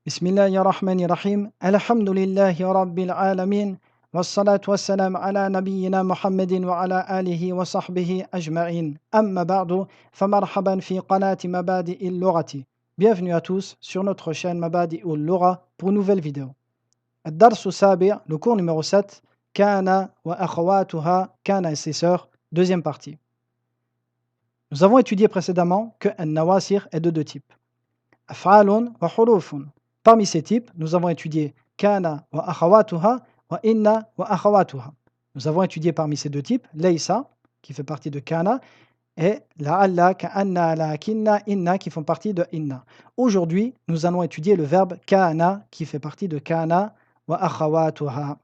بسم الله الرحمن الرحيم الحمد لله رب العالمين والصلاة والسلام على نبينا محمد وعلى آله وصحبه أجمعين أما بعد فمرحبا في قناة مبادئ اللغة. Bienvenue à tous sur notre chaîne Mabadi Lugha pour une nouvelle vidéo. الدرس السابع, le cours numéro 7, كان وأخواتها, كان et ses sœurs, deuxième partie. Nous avons étudié précédemment que النواسخ est de deux types. أفعال وحروف. Parmi ces types, nous avons étudié kana wa akhawatuha wa inna wa akhawatuha. Nous avons étudié parmi ces deux types laysa, qui fait partie de kana, et la'alla, ka'anna, lakinna, inna, qui font partie de inna. Aujourd'hui, nous allons étudier le verbe kana, qui fait partie de kana wa akhawatuha.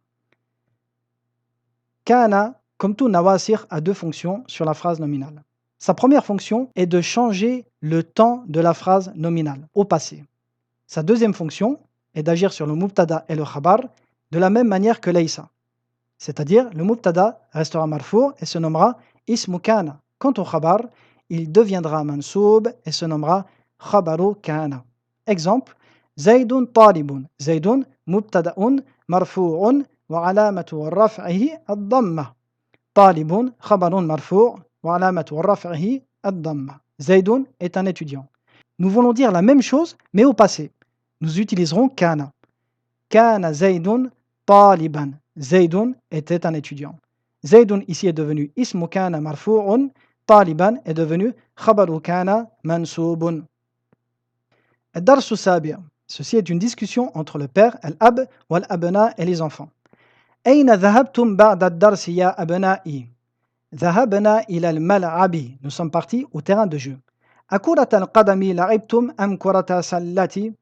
Kana, comme tout nawasir, a deux fonctions sur la phrase nominale. Sa première fonction est de changer le temps de la phrase nominale au passé. Sa deuxième fonction est d'agir sur le mubtada et le khabar de la même manière que laysa. C'est-à-dire, le mubtada restera marfou et se nommera ismu kana. Quant au khabar, il deviendra mansoub et se nommera khabaru kana. Exemple, Zaydun talibun. Zaydun mubtada'un marfu'un wa alamatu raf'ihi ad-damma. Talibun khabarun marfu' wa alamatu raf'ihi ad-damma. Zaydun est un étudiant. Nous voulons dire la même chose, mais au passé. Nous utiliserons kana. Kana Zaydun taliban. Zaydun était un étudiant. Zaydun ici est devenu ismu kana marfu'un. Taliban est devenu khabaru kana mansoubun. Ad-darsu sabi'. Ceci est une discussion entre le père, al-ab, wal-abna et les enfants. أين ذهبتم بعد الدرس يا أبنائي؟ ذهبنا إلى الملعب. Nous sommes partis au terrain de jeu. أكرة القدم لعبتم أم كرة سلة؟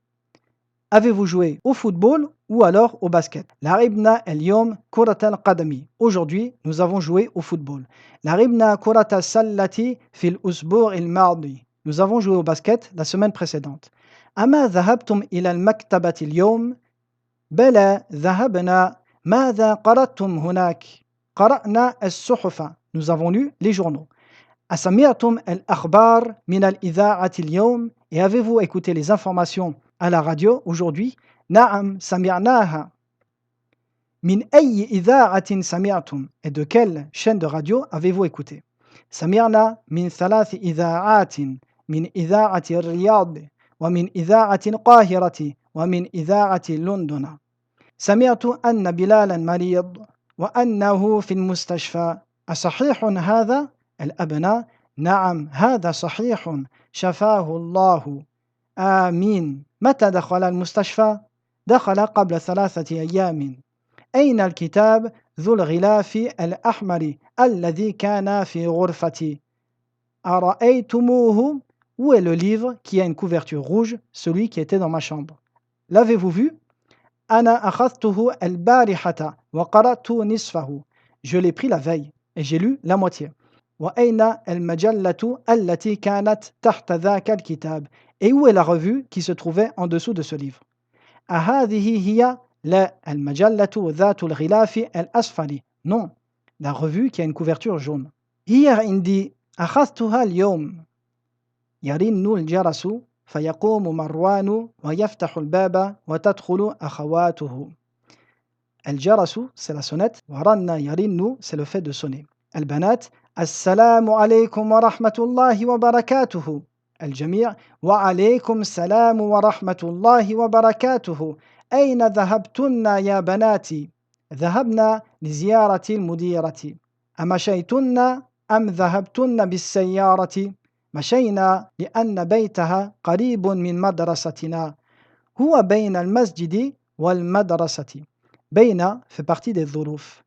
Avez-vous joué au football ou alors au basket? لعبنا اليوم كرة القدم. Aujourd'hui, nous avons joué au football. لعبنا كرة السلة في الأسبوع الماضي. Nous avons joué au basket la semaine précédente. أما ذهبتم إلى المكتبة اليوم؟ بلى ذهبنا. ماذا قرأتم هناك؟ قرأنا الصحف. Nous avons lu les journaux. أسمعتم الأخبار من الإذاعة اليوم؟ Et avez-vous écouté les informations à la radio aujourd'hui? نعم سمعناها. من أي إذاعة سمعتم? Et de quelle chaîne de radio avez-vous écouté? سمعنا من 3 إذاعات. من إذاعة الرياض ومن إذاعة القاهرة ومن إذاعة لندن. سمعت أن بلالا مريض وأنه في المستشفى. أصحيح هذا؟ الأبناء: نعم هذا صحيح، شفاه الله. آمين. متى دخل المستشفى؟ دخل قبل 3 أيام. أين الكتاب ذو الغلاف الأحمر الذي كان في غرفتي؟ أرأيتموه؟ Où est le livre qui a une couverture rouge, celui qui était dans ma chambre? L'avez-vous vu? أنا أخذته البارحة وقرأت نصفه. Je l'ai pris la veille et j'ai lu la moitié. وأين المجلة التي كانت تحت ذاك الكتاب? Et où est la revue qui se trouvait en dessous de ce livre? أهذه هي؟ لا، المجلة ذات الغلاف الأصفر. Non, la revue qui a une couverture jaune. هي عندي، أخذتها اليوم. يرن الجرس فيقوم مروان ويفتح الباب وتدخل أخواته. الجرس c'est la sonnette. ورن يرن c'est le fait de sonner. البنات: السلام عليكم ورحمة الله وبركاته. الجميع: وعليكم السلام ورحمة الله وبركاته. أين ذهبتن يا بناتي؟ ذهبنا لزيارة المديرة. أمشيتن أم ذهبتن بالسيارة؟ مشينا لأن بيتها قريب من مدرستنا. هو بين المسجد والمدرسة. بين fait partie des ظروف.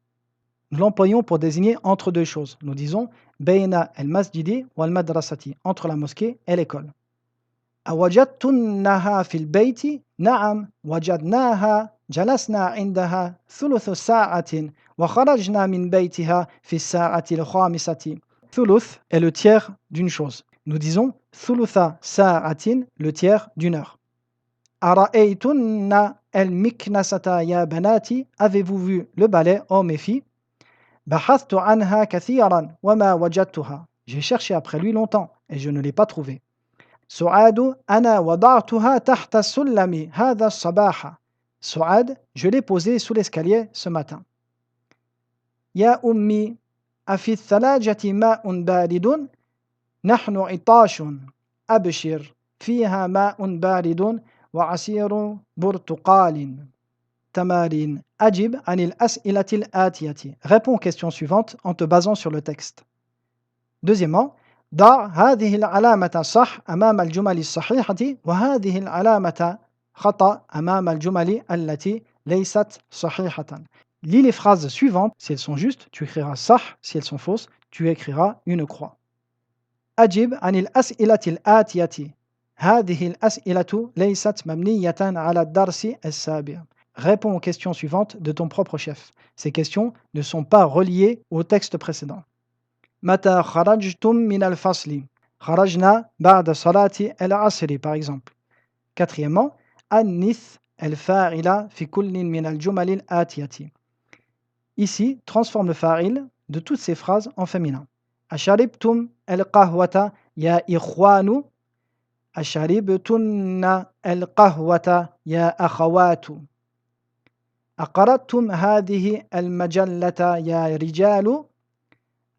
Nous l'employons pour désigner entre deux choses. Nous disons بين المسجد والمدرسة, entre la mosquée et l'école. أوجدتنها في البيت؟ نعم وجدناها. جلسنا عندها ثلث ساعة وخرجنا من بيتها في الساعة الخامسة. ثلث est le tiers d'une chose. Nous disons ثلث ساعة, le tiers d'une heure. أرأيتن المكنسة يا بناتي? Avez-vous vu le balai, hommes et filles? بحثت عنها كثيرا وما وجدتها. J'ai cherché après lui longtemps et je ne l'ai pas trouvé. سعاد أنا وضعتها تحت السلم هذا الصباح. سعاد, je l'ai posée sous l'escalier ce matin. يا أمي أفي الثلاجة ماء بارد نحن عطاش أبشر فيها ماء بارد وعصير برتقال. تمارين أجب عن الأسئلة الآتية. Réponds aux questions suivantes en te basant sur le texte. Deuxièmement, ضع هذه العلامة صح أمام الجمل الصحيحة وهذه العلامة خطأ أمام الجمل التي ليست صحيحة. Lis les phrases suivantes, si elles sont justes, tu écriras صح, si elles sont fausses, tu écriras une croix. أجب عن الأسئلة الآتية. هذه الأسئلة ليست مبنية على الدرس السابق. Réponds aux questions suivantes de ton propre chef. Ces questions ne sont pas reliées au texte précédent. متى خرجتم من الفصل؟ خرجنا بعد صلاة العصر par exemple. Quatrièmement, أنث الفاعل في كل من الجمل الآتية. Ici, transforme le fa'il de toutes ces phrases en féminin. أشربتم القهوة يا إخوان؟ أشربتن القهوة يا أخوات؟ أقرأتم هذه المجلة يا رجال؟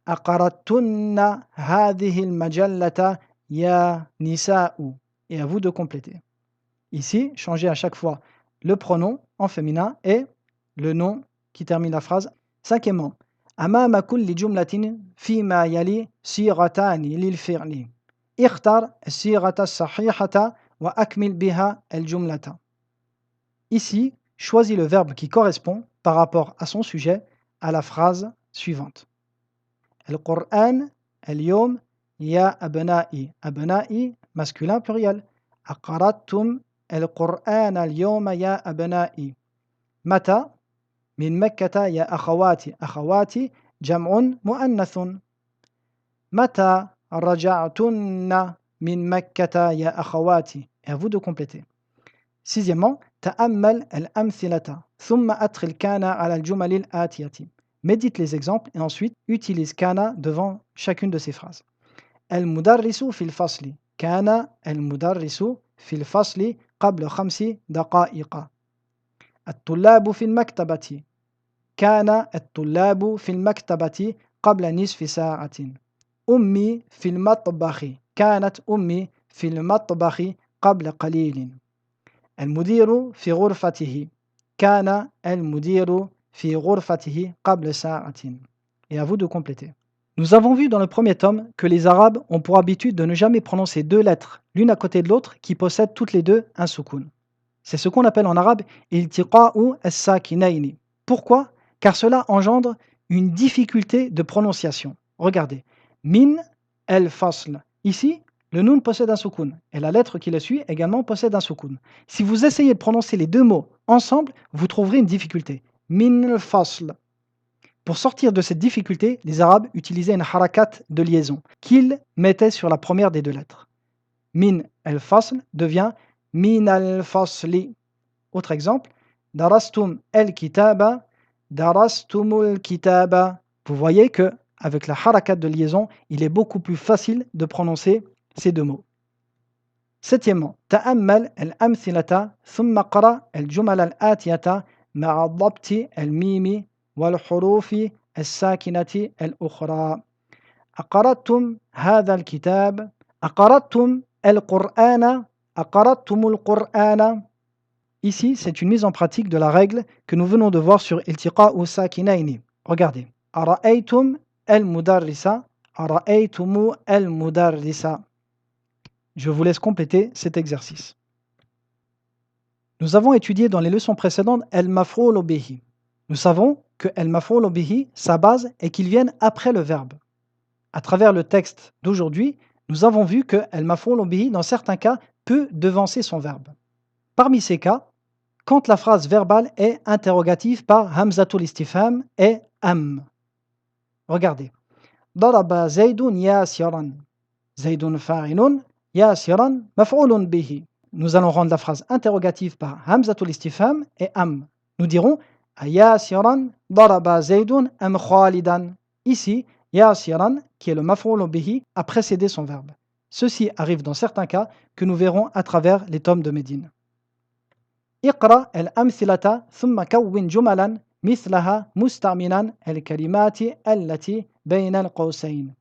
أقرأتن هذه المجلة يا نساء. Et à vous de compléter. Ici, changez à chaque fois le pronom en féminin et le nom qui termine la phrase. Cinquièmement, أمام كل جملة فيما يلي صيغتان للفعل. اختر الصيغة الصحيحة وأكمل بها الجملة. Ici, choisis le verbe qui correspond par rapport à son sujet à la phrase suivante. القرآن اليوم يا أبنائي. أبنائي masculin pluriel. أقرأتم القرآن اليوم يا أبنائي. متى؟ من مكة يا أخواتي. أخواتي جمع مؤنث. متى رجعتن من مكة يا أخواتي. Et à vous de compléter. Sixièmement, تأمل الأمثلة ثم أدخل كان على الجمل الآتية. Médite les exemples et ensuite utilise كان devant chacune de ces phrases. المدرس في الفصل. كان المدرس في الفصل قبل 5 دقائق. الطلاب في المكتبة. كان الطلاب في المكتبة قبل نصف ساعة. أمي في المطبخ. كانت أمي في المطبخ قبل قليل. المدير في غرفته. كان المدير في غرفته قبل ساعة. Et à vous de compléter. Nous avons vu dans le premier tome que les Arabes ont pour habitude de ne jamais prononcer deux lettres l'une à côté de l'autre qui possèdent toutes les deux un soukoun. C'est ce qu'on appelle en arabe iltiqa'u as-sakinayni. Pourquoi? Car cela engendre une difficulté de prononciation. Regardez. Min el-fasl. Ici, le noun possède un soukoun et la lettre qui le suit également possède un soukoun. Si vous essayez de prononcer les deux mots ensemble, vous trouverez une difficulté. Min el-fasl. Pour sortir de cette difficulté, les Arabes utilisaient une harakat de liaison qu'ils mettaient sur la première des deux lettres. Min el-fasl devient min al-fasli. Autre exemple, darastum el-kitaba, darastumul kitaba. Vous voyez que avec la harakat de liaison, il est beaucoup plus facile de prononcer ces deux mots. Septièmement, ta'ammal al-amthilata thumma qara al-jumal al-atiyata ma'a dhabti al-mimi والحروف الساكنة الأخرى. أقرأتم هذا الكتاب؟ أقرأتم القرآن؟ أقرأتم القرآن? Ici, c'est une mise en pratique de la règle que nous venons de voir sur iltiqa'u sakinayni. Regardez. أرأيتم المدرس؟ أرأيتم المدرس? Je vous laisse compléter cet exercice. Nous avons étudié dans les leçons précédentes al-maf'ul bihi. Nous savons que al-maf'ul bihi, sa base est qu'il vienne après le verbe. À travers le texte d'aujourd'hui, nous avons vu que al-maf'ul bihi, dans certains cas, peut devancer son verbe. Parmi ces cas, quand la phrase verbale est interrogative par hamzatul istifham et am. Regardez. Daraba zaydun yasiran. Zaydun fa'ilun, yasiran maf'ulun bihi. Nous allons rendre la phrase interrogative par hamzatul istifham et am. Nous dirons Yasiran daraba Zaydun am Khalidan. Ici, Yasiran, qui est le maf'ul bihi, a précédé son verbe. Ceci arrive dans certains cas que nous verrons à travers les tomes de Médine. اقرأ الأمثلة ثم كون جملا مثلها مستعملا الكلمات التي بين القوسين.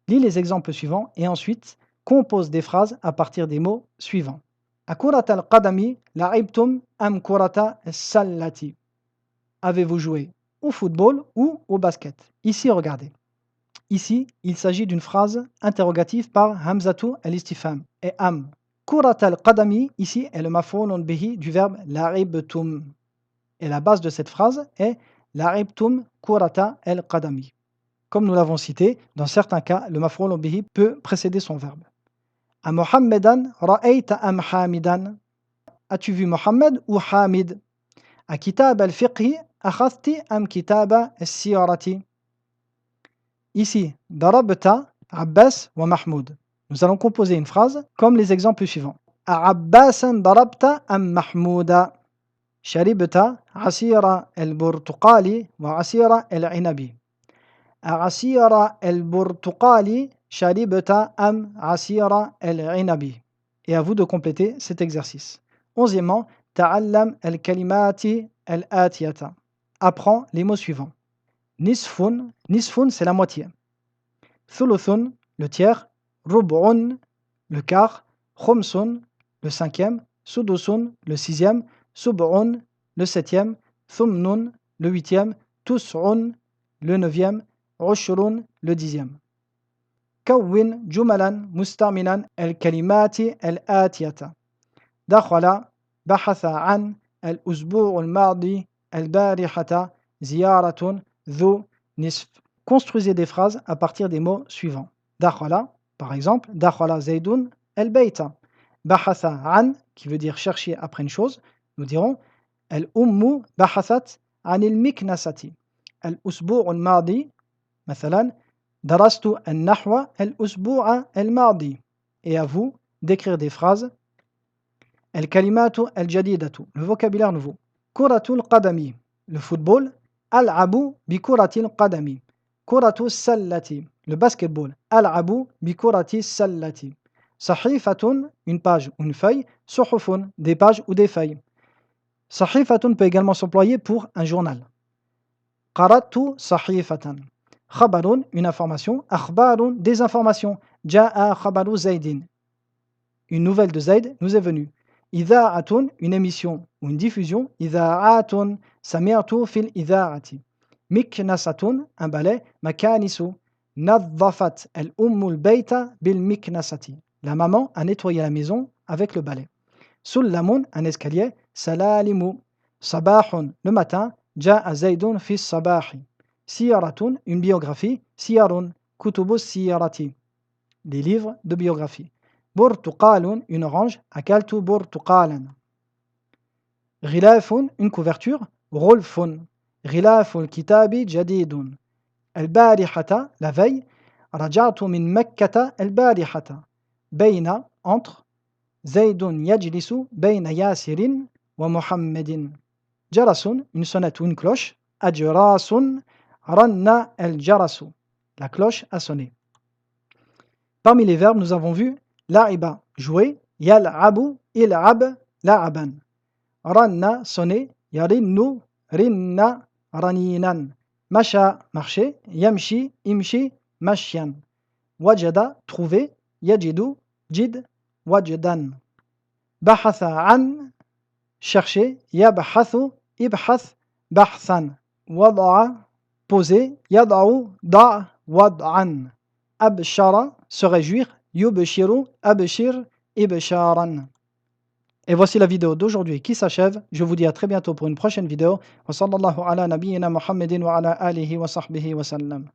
Lis les exemples suivants et ensuite compose des phrases à partir des mots suivants. أكرة القدم لعبتم أم كرة السلة? Avez-vous joué au football ou au basket? Ici, regardez. Ici, il s'agit d'une phrase interrogative par Hamzatu al-istifham et am. Kurat al-qadami, ici, est le maf'ulun bihi du verbe la'ibtum. Et la base de cette phrase est la'ibtum kurata al-qadami. Comme nous l'avons cité, dans certains cas, le maf'ulun bihi peut précéder son verbe. A Mohammedan ra'ayta am hamidan? As-tu vu Mohammed ou Hamid? A kitab al-fiqhi akhadhti am kitaba al-siyarati? Ici, darabta Abbas wa Mahmoud. Nous allons composer une phrase comme les exemples suivants. A Abbasan darabta am Mahmouda? Sharibta asira al-burtuqali wa asira al-inabi. A asira al-burtuqali sharibta am asira al-inabi. Et à vous de compléter cet exercice. 11e, ta'allam al-kalimati al-atiyata. Apprends les mots suivants. Nisfun, nisfun c'est la moitié. Thuluthun, le tiers. Rub'un, le quart. Khumsun, le cinquième. Sudusun, le sixième. Sub'un, le septième. Thumnun, le huitième. Tus'un, le neuvième. Ushrun, le dixième. Kawwin jumalan mustaminan al-kalimati al-atiyata. Dakhala, bahatha an, al-usbu' al-madi, al-barihata, ziyaratun, dhu, nisf. Construisez des phrases à partir des mots suivants. Dakhala, par exemple, dakhala zaydun al-bayta. Bahatha an, qui veut dire chercher après une chose, nous dirons al-ummu bahathat an al-miknasati. Al-usbu' al-madi, مثلا darastu an-nahwa al-usbu'a al-madi. Et à vous d'écrire des phrases. Al-kalimatu al-jadidatu, le vocabulaire nouveau. Kuratul qadami, le football. Al-abu bi kuratil qadami. Kuratu sallati, le basketball. Al-abu bi kurati sallati. Sahifatun, une page ou une feuille. Suhufun, des pages ou des feuilles. Sahifatun peut également s'employer pour un journal. Qaratu sahifatan. Khabarun, une information. Akhbarun, des informations. Ja'a khabaru zaydin. Une nouvelle de Zayd nous est venue. Idha'atun, une émission ou une diffusion. Idha'atun, sami'tu fil idha'ati. Miknasatun, un balai. Makanisu. Nadhafat al-ummu al-bayta bil miknasati. La maman a nettoyé la maison avec le balai. Sullamun, un escalier. Salalimu. Sabahun, le matin. Ja'a Zaydun fi sabahi. Siyaratun, une biographie. Siyarun, kutubu siyarati. Des livres de biographie. Burtuqalun, une orange. Akaltu burtuqalan. Ghilafun, une couverture. Ghulfun. Ghilaful kitabi jadidun. Al-barihata, la veille. Raja'tu min Makkata al-barihata. Bayna, entre. Zaydun yajlisu bayna Yasirin wa Muhammadin. Jarasun, une sonnette ou une cloche. Ajrasun, ranna al-jarasu. La cloche a sonné. Parmi les verbes, nous avons vu la'iba, jouer. Yal'abu, il'ab, la'aban. Ranna, sonner. Yarinnu, rinna, raninan. Masha, marcher. Yamshi, imshi, mashyan. Wajada, trouver. Yajidu, jid, wajdan. Bahatha an, chercher. Yabhathu, ibhath, bahthan. Wada'a, poser. Yada'u, da' wad'an. Abshara, se réjouir. Yubshiru, abshir, ibsharan. Et voici la vidéo d'aujourd'hui qui s'achève. Je vous dis à très bientôt pour une prochaine vidéo. Wa sallallahu ala nabiyyina Muhammadin wa ala alihi wa sahbihi wa sallam.